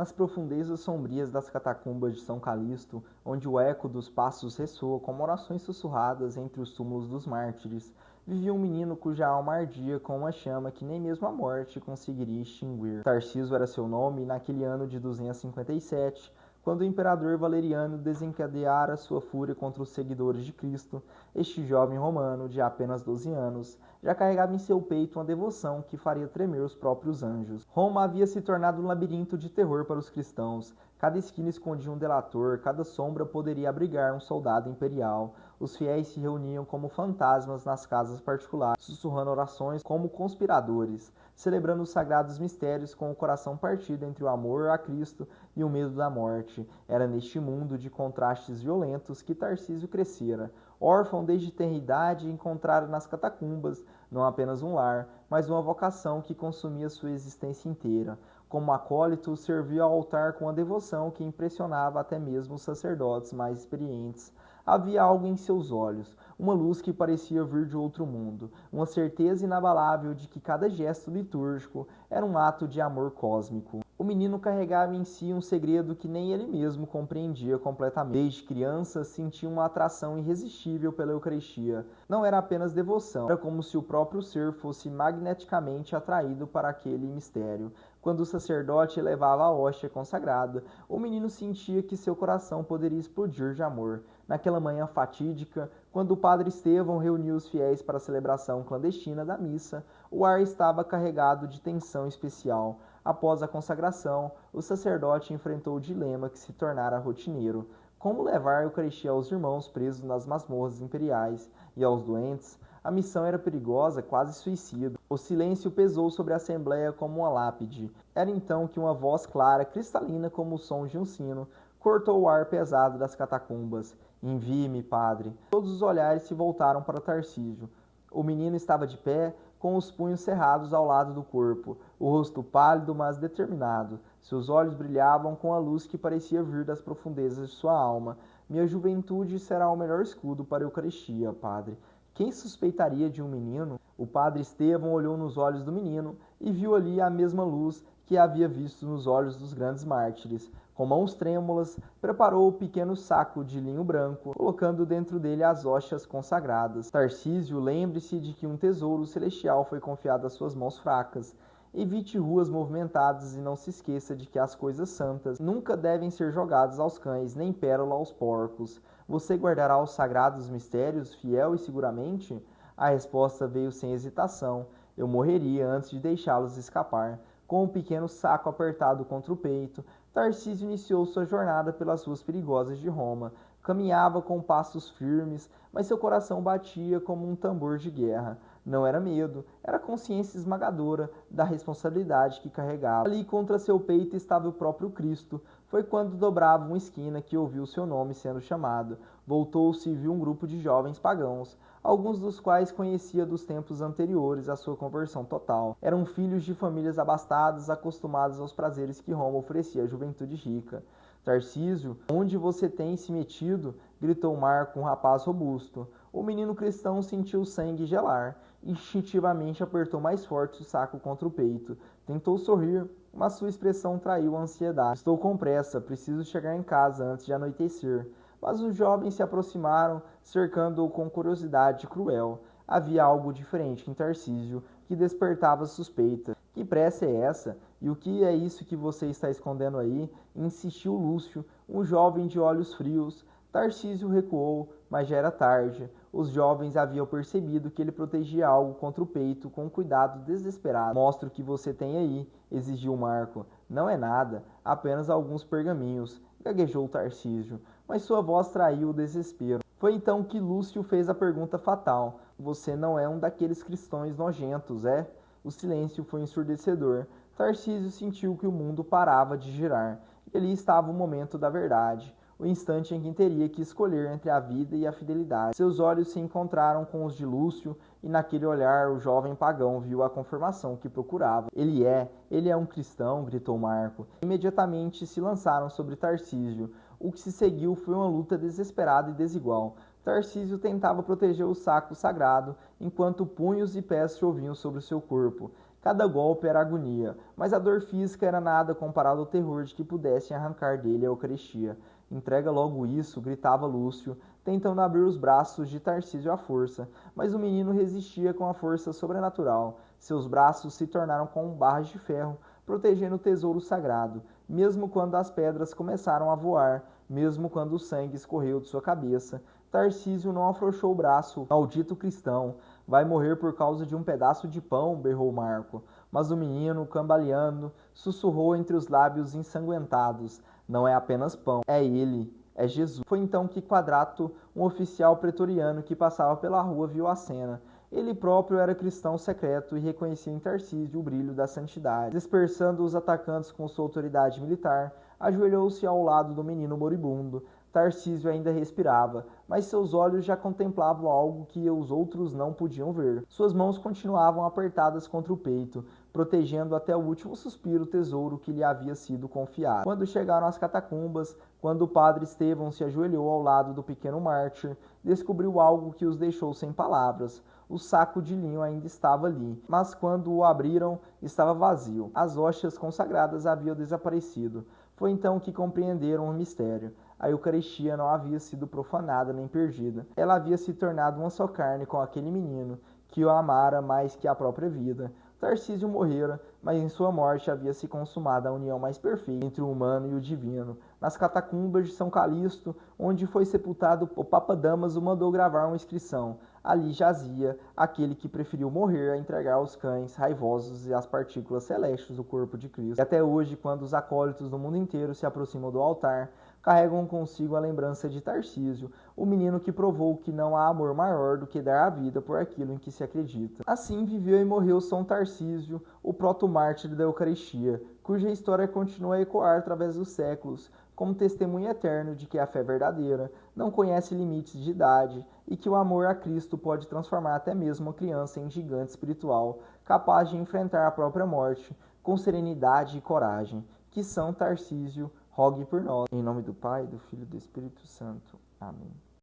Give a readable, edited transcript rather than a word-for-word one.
Nas profundezas sombrias das catacumbas de São Calixto, onde o eco dos passos ressoa como orações sussurradas entre os túmulos dos mártires, vivia um menino cuja alma ardia com uma chama que nem mesmo a morte conseguiria extinguir. Tarciso era seu nome, e naquele ano de 257, quando o imperador Valeriano desencadeara sua fúria contra os seguidores de Cristo, este jovem romano, de apenas 12 anos, já carregava em seu peito uma devoção que faria tremer os próprios anjos. Roma havia se tornado um labirinto de terror para os cristãos. Cada esquina escondia um delator, cada sombra poderia abrigar um soldado imperial. Os fiéis se reuniam como fantasmas nas casas particulares, sussurrando orações como conspiradores, celebrando os sagrados mistérios com o coração partido entre o amor a Cristo e o medo da morte. Era neste mundo de contrastes violentos que Tarcísio crescera. Órfão desde tenra idade, encontrara nas catacumbas não apenas um lar, mas uma vocação que consumia sua existência inteira. Como acólito, serviu ao altar com a devoção que impressionava até mesmo os sacerdotes mais experientes. Havia algo em seus olhos, uma luz que parecia vir de outro mundo, uma certeza inabalável de que cada gesto litúrgico era um ato de amor cósmico. O menino carregava em si um segredo que nem ele mesmo compreendia completamente. Desde criança, sentia uma atração irresistível pela Eucaristia. Não era apenas devoção, era como se o próprio ser fosse magneticamente atraído para aquele mistério. Quando o sacerdote elevava a hóstia consagrada, o menino sentia que seu coração poderia explodir de amor. Naquela manhã fatídica, quando o padre Estevão reuniu os fiéis para a celebração clandestina da missa, o ar estava carregado de tensão especial. Após a consagração, o sacerdote enfrentou o dilema que se tornara rotineiro: como levar a Eucaristia aos irmãos presos nas masmorras imperiais e aos doentes? A missão era perigosa, quase suicida. O silêncio pesou sobre a assembleia como uma lápide. Era então que uma voz clara, cristalina como o som de um sino, cortou o ar pesado das catacumbas. Envie-me, padre. Todos os olhares se voltaram para Tarcísio. O menino estava de pé, com os punhos cerrados ao lado do corpo, o rosto pálido, mas determinado. Seus olhos brilhavam com a luz que parecia vir das profundezas de sua alma. Minha juventude será o melhor escudo para a Eucaristia, padre. Quem suspeitaria de um menino? O padre Estevão olhou nos olhos do menino e viu ali a mesma luz que havia visto nos olhos dos grandes mártires. Com mãos trêmulas, preparou o pequeno saco de linho branco, colocando dentro dele as hóstias consagradas. Tarcísio, lembre-se de que um tesouro celestial foi confiado às suas mãos fracas. Evite ruas movimentadas e não se esqueça de que as coisas santas nunca devem ser jogadas aos cães, nem pérola aos porcos. Você guardará os sagrados mistérios fiel e seguramente? A resposta veio sem hesitação. Eu morreria antes de deixá-los escapar. Com o pequeno saco apertado contra o peito, Tarcísio iniciou sua jornada pelas ruas perigosas de Roma. Caminhava com passos firmes, mas seu coração batia como um tambor de guerra. Não era medo, era consciência esmagadora da responsabilidade que carregava. Ali contra seu peito estava o próprio Cristo. Foi quando dobrava uma esquina que ouviu seu nome sendo chamado. Voltou-se e viu um grupo de jovens pagãos, alguns dos quais conhecia dos tempos anteriores à sua conversão total. Eram filhos de famílias abastadas, acostumados aos prazeres que Roma oferecia à juventude rica. Tarcísio, onde você tem se metido? Gritou Marco, um rapaz robusto. O menino cristão sentiu o sangue gelar. Instintivamente apertou mais forte o saco contra o peito. Tentou sorrir, mas sua expressão traiu a ansiedade. Estou com pressa, preciso chegar em casa antes de anoitecer. Mas os jovens se aproximaram, cercando-o com curiosidade cruel. Havia algo diferente em Tarcísio, que despertava suspeita. Que pressa é essa? E o que é isso que você está escondendo aí? Insistiu Lúcio, um jovem de olhos frios. Tarcísio recuou, mas já era tarde. Os jovens haviam percebido que ele protegia algo contra o peito com um cuidado desesperado. Mostre o que você tem aí, exigiu Marco. Não é nada, apenas alguns pergaminhos, gaguejou Tarcísio, mas sua voz traiu o desespero. Foi então que Lúcio fez a pergunta fatal. Você não é um daqueles cristãos nojentos, é? O silêncio foi ensurdecedor. Tarcísio sentiu que o mundo parava de girar. E ali estava o momento da verdade, o instante em que teria que escolher entre a vida e a fidelidade. Seus olhos se encontraram com os de Lúcio, e naquele olhar o jovem pagão viu a confirmação que procurava. Ele é um cristão, gritou Marco. Imediatamente se lançaram sobre Tarcísio. O que se seguiu foi uma luta desesperada e desigual. Tarcísio tentava proteger o saco sagrado, enquanto punhos e pés choviam sobre o seu corpo. Cada golpe era agonia, mas a dor física era nada comparado ao terror de que pudessem arrancar dele a Eucaristia. Entrega logo isso, gritava Lúcio, tentando abrir os braços de Tarcísio à força, mas o menino resistia com a força sobrenatural. Seus braços se tornaram como barras de ferro, protegendo o tesouro sagrado, mesmo quando as pedras começaram a voar, mesmo quando o sangue escorreu de sua cabeça. Tarcísio não afrouxou o braço. Maldito cristão, vai morrer por causa de um pedaço de pão, berrou Marco. Mas o menino, cambaleando, sussurrou entre os lábios ensanguentados: não é apenas pão, é ele, é Jesus. Foi então que Quadrato, um oficial pretoriano que passava pela rua, viu a cena. Ele próprio era cristão secreto e reconhecia em Tarcísio o brilho da santidade. Dispersando os atacantes com sua autoridade militar, ajoelhou-se ao lado do menino moribundo. Tarcísio ainda respirava, mas seus olhos já contemplavam algo que os outros não podiam ver. Suas mãos continuavam apertadas contra o peito, protegendo até o último suspiro o tesouro que lhe havia sido confiado. Quando chegaram às catacumbas, quando o padre Estevão se ajoelhou ao lado do pequeno mártir, descobriu algo que os deixou sem palavras. O saco de linho ainda estava ali, mas quando o abriram, estava vazio. As hóstias consagradas haviam desaparecido. Foi então que compreenderam o mistério. A Eucaristia não havia sido profanada nem perdida. Ela havia se tornado uma só carne com aquele menino, que o amara mais que a própria vida. Tarcísio morrera, mas em sua morte havia se consumado a união mais perfeita entre o humano e o divino. Nas catacumbas de São Calixto, onde foi sepultado, o Papa Damaso mandou gravar uma inscrição. Ali jazia aquele que preferiu morrer a entregar aos cães raivosos e às partículas celestes do corpo de Cristo. E até hoje, quando os acólitos do mundo inteiro se aproximam do altar, carregam consigo a lembrança de Tarcísio, o menino que provou que não há amor maior do que dar a vida por aquilo em que se acredita. Assim viveu e morreu São Tarcísio, o proto-mártir da Eucaristia, cuja história continua a ecoar através dos séculos, como testemunho eterno de que a fé verdadeira não conhece limites de idade e que o amor a Cristo pode transformar até mesmo uma criança em gigante espiritual, capaz de enfrentar a própria morte com serenidade e coragem. Que São Tarcísio rogue por nós. Em nome do Pai, do Filho e do Espírito Santo. Amém.